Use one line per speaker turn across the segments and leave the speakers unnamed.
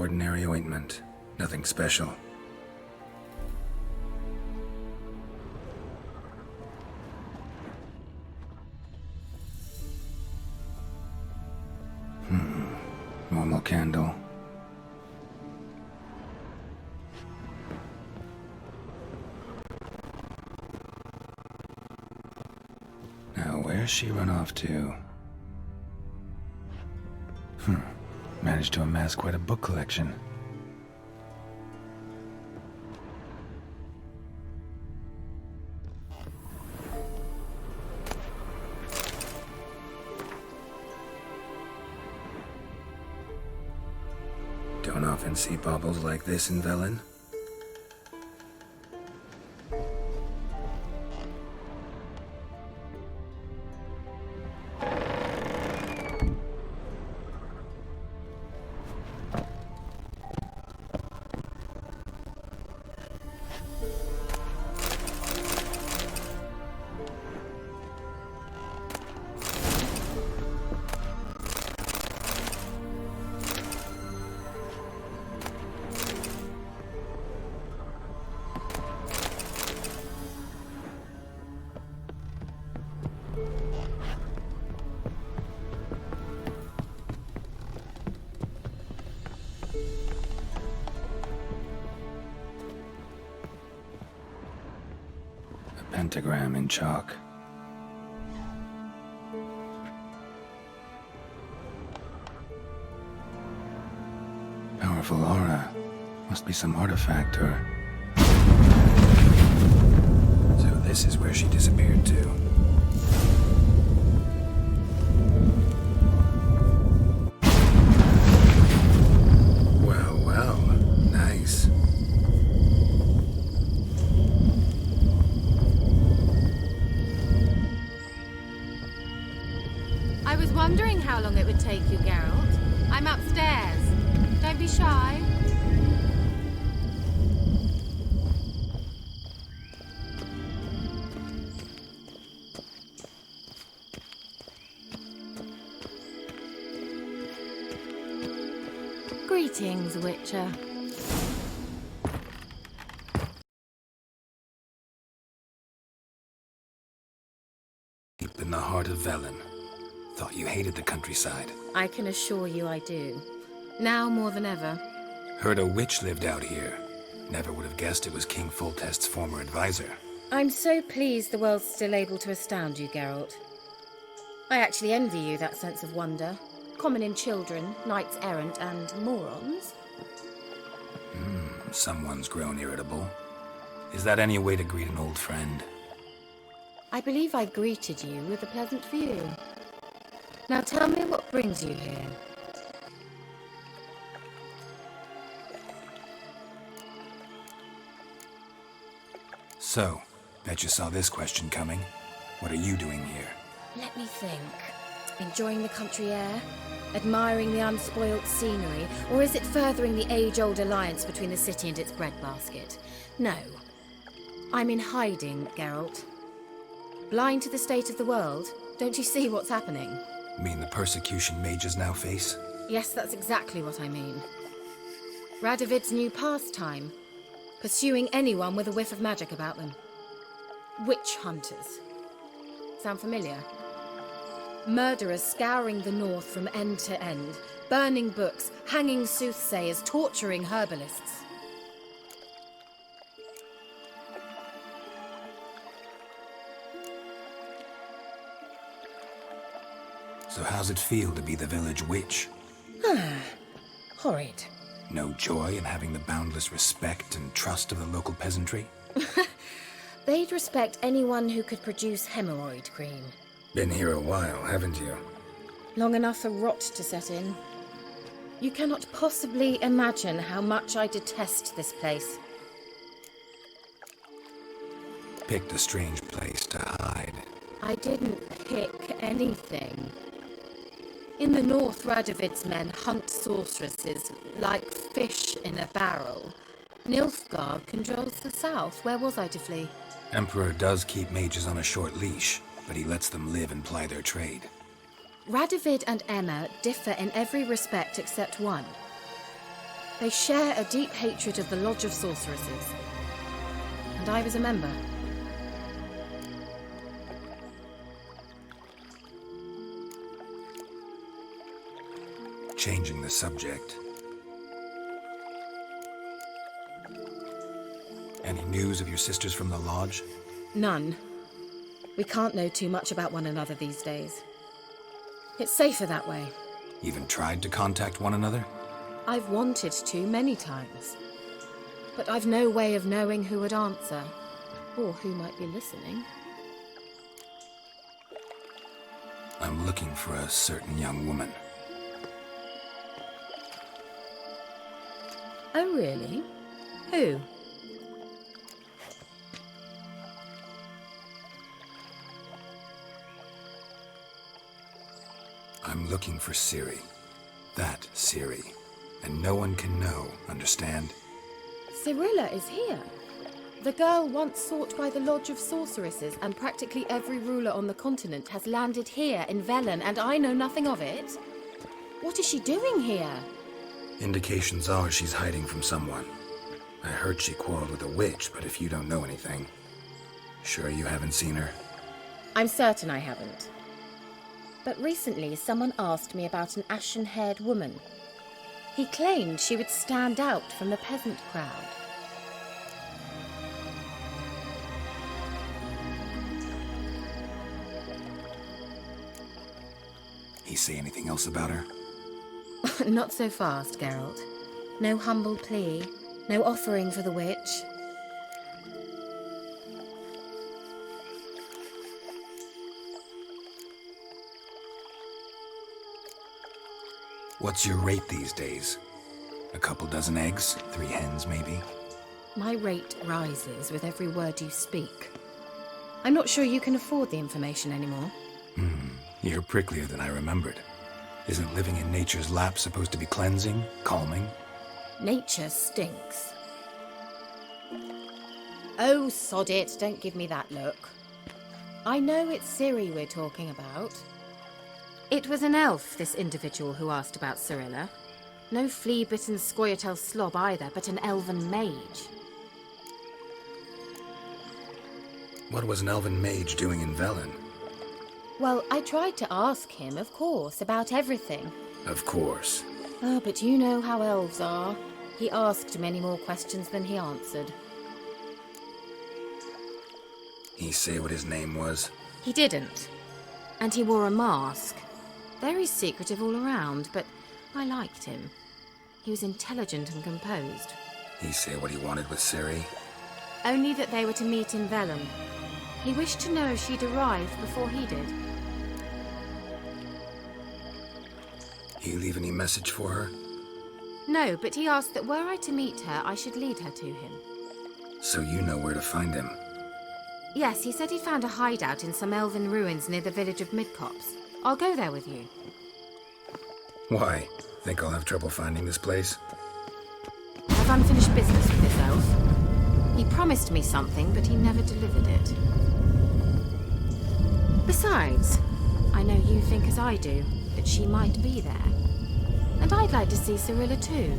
ordinary ointment. Nothing special. Normal candle. Now, where's she run off to? Managed to amass quite a book collection. Don't often see baubles like this in Velen. Pentagram in chalk. Powerful aura. Must be some artifact or... So this is where she disappeared to. Well, well. Nice.
I was wondering how long it would take you, Geralt. I'm upstairs. Don't be shy. Greetings, Witcher.
Deep in the heart of Velen. Thought you hated the countryside.
I can assure you I do. Now more than ever.
Heard a witch lived out here. Never would have guessed it was King Foltest's former advisor.
I'm so pleased the world's still able to astound you, Geralt. I actually envy you that sense of wonder. Common in children, knights errant, and morons.
Someone's grown irritable. Is that any way to greet an old friend?
I believe I greeted you with a pleasant view. Now tell me what brings you here.
So, bet you saw this question coming. What are you doing here?
Let me think. Enjoying the country air? Admiring the unspoilt scenery? Or is it furthering the age-old alliance between the city and its breadbasket? No. I'm in hiding, Geralt. Blind to the state of the world? Don't you see what's happening?
Mean the persecution mages now face?
Yes, that's exactly what I mean. Radovid's new pastime. Pursuing anyone with a whiff of magic about them. Witch hunters. Sound familiar? Murderers scouring the north from end to end, burning books, hanging soothsayers, torturing herbalists.
So how's it feel to be the village witch?
Horrid.
No joy in having the boundless respect and trust of the local peasantry?
They'd respect anyone who could produce hemorrhoid cream.
Been here a while, haven't you?
Long enough for rot to set in. You cannot possibly imagine how much I detest this place.
Picked a strange place to hide.
I didn't pick anything. In the north, Radovid's men hunt sorceresses like fish in a barrel. Nilfgaard controls the south. Where was I to flee?
Emperor does keep mages on a short leash, but he lets them live and ply their trade.
Radovid and Emma differ in every respect except one. They share a deep hatred of the Lodge of Sorceresses. And I was a member.
Changing the subject. Any news of your sisters from the lodge?
None. We can't know too much about one another these days. It's safer that way.
Even tried to contact one another?
I've wanted to many times. But I've no way of knowing who would answer, or who might be listening.
I'm looking for a certain young woman.
Oh, really? Who?
I'm looking for Ciri. That Ciri. And no one can know, understand?
Cirilla is here. The girl once sought by the Lodge of Sorceresses, and practically every ruler on the continent has landed here in Velen, and I know nothing of it. What is she doing here?
Indications are she's hiding from someone. I heard she quarreled with a witch, but if you don't know anything, sure you haven't seen her?
I'm certain I haven't. But recently someone asked me about an ashen-haired woman. He claimed she would stand out from the peasant crowd.
He say anything else about her?
Not so fast, Geralt. No humble plea, no offering for the witch.
What's your rate these days? A couple dozen eggs? 3 hens, maybe?
My rate rises with every word you speak. I'm not sure you can afford the information anymore.
You're pricklier than I remembered. Isn't living in nature's lap supposed to be cleansing, calming?
Nature stinks. Oh, sod it, don't give me that look. I know it's Ciri we're talking about. It was an elf, this individual who asked about Cirilla. No flea-bitten Scoia'tael slob either, but an elven mage.
What was an elven mage doing in Velen?
Well, I tried to ask him, of course, about everything.
Of course.
Oh, but you know how elves are. He asked many more questions than he answered.
He say what his name was?
He didn't. And he wore a mask. Very secretive all around, but I liked him. He was intelligent and composed.
He say what he wanted with Ciri?
Only that they were to meet in Velen. He wished to know if she'd arrived before he did.
He leave any message for her?
No, but he asked that were I to meet her, I should lead her to him.
So you know where to find him?
Yes, he said he'd found a hideout in some elven ruins near the village of Midcopse. I'll go there with you.
Why? Think I'll have trouble finding this place?
I've unfinished business with this elf. He promised me something, but he never delivered it. Besides, I know you think as I do, that she might be there. And I'd like to see Cirilla too.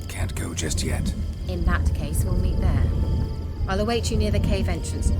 Can't go just yet.
In that case, we'll meet there. I'll await you near the cave entrance.